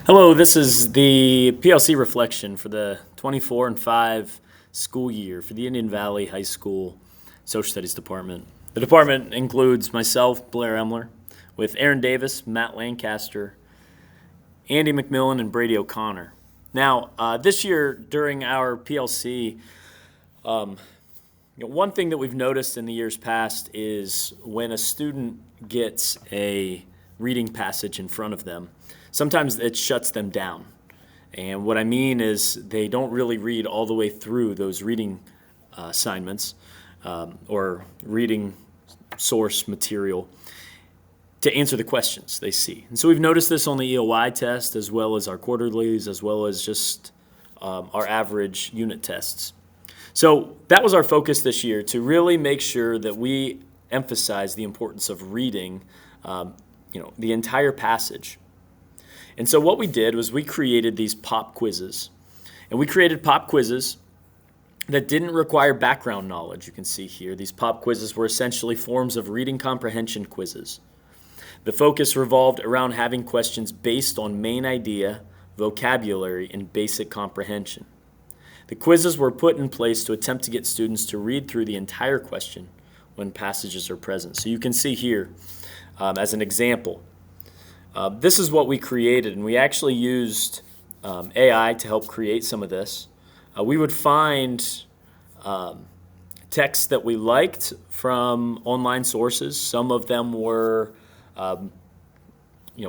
Hello, this is the PLC reflection for the 24 and 5 school year for the Indian Valley High School Social Studies Department. The department includes myself, Blair Emler, with Aaron Davis, Matt Lancaster, Andy McMillan, and Brady O'Connor. Now, this year during our PLC, one thing that we've noticed in the years past is when a student gets a reading passage in front of them, sometimes it shuts them down. And what I mean is they don't really read all the way through those reading assignments or reading source material to answer the questions they see. And so we've noticed this on the EOI test as well as our quarterlies as well as just our average unit tests. So that was our focus this year, to really make sure that we emphasize the importance of reading the entire passage. And so what we did was we created these pop quizzes. And we created pop quizzes that didn't require background knowledge. You can see here, these pop quizzes were essentially forms of reading comprehension quizzes. The focus revolved around having questions based on main idea, vocabulary, and basic comprehension. The quizzes were put in place to attempt to get students to read through the entire question when passages are present. So you can see here, as an example, this is what we created, and we actually used AI to help create some of this. We would find texts that we liked from online sources. Some of them were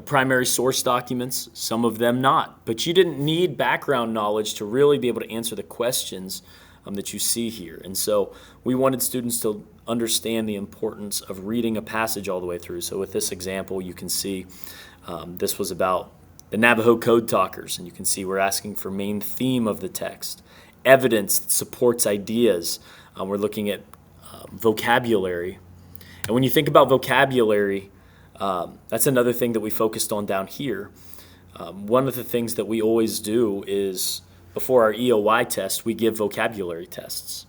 primary source documents, some of them not. But you didn't need background knowledge to really be able to answer the questions that you see here. And so we wanted students to understand the importance of reading a passage all the way through. So with this example, you can see this was about the Navajo code talkers, and you can see we're asking for main theme of the text, evidence that supports ideas. We're looking at vocabulary. And when you think about vocabulary, that's another thing that we focused on down here. One of the things that we always do is before our EOI test, we give vocabulary tests.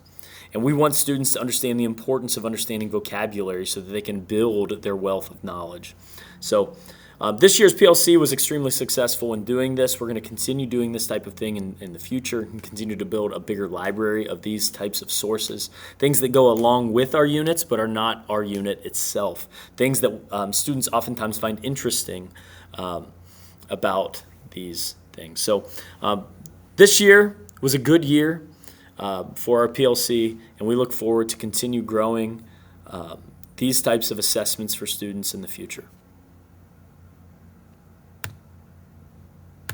And we want students to understand the importance of understanding vocabulary so that they can build their wealth of knowledge. So this year's PLC was extremely successful in doing this. We're going to continue doing this type of thing in the future and continue to build a bigger library of these types of sources, things that go along with our units but are not our unit itself, things that students oftentimes find interesting about these things. So this year was a good year for our PLC, and we look forward to continue growing these types of assessments for students in the future.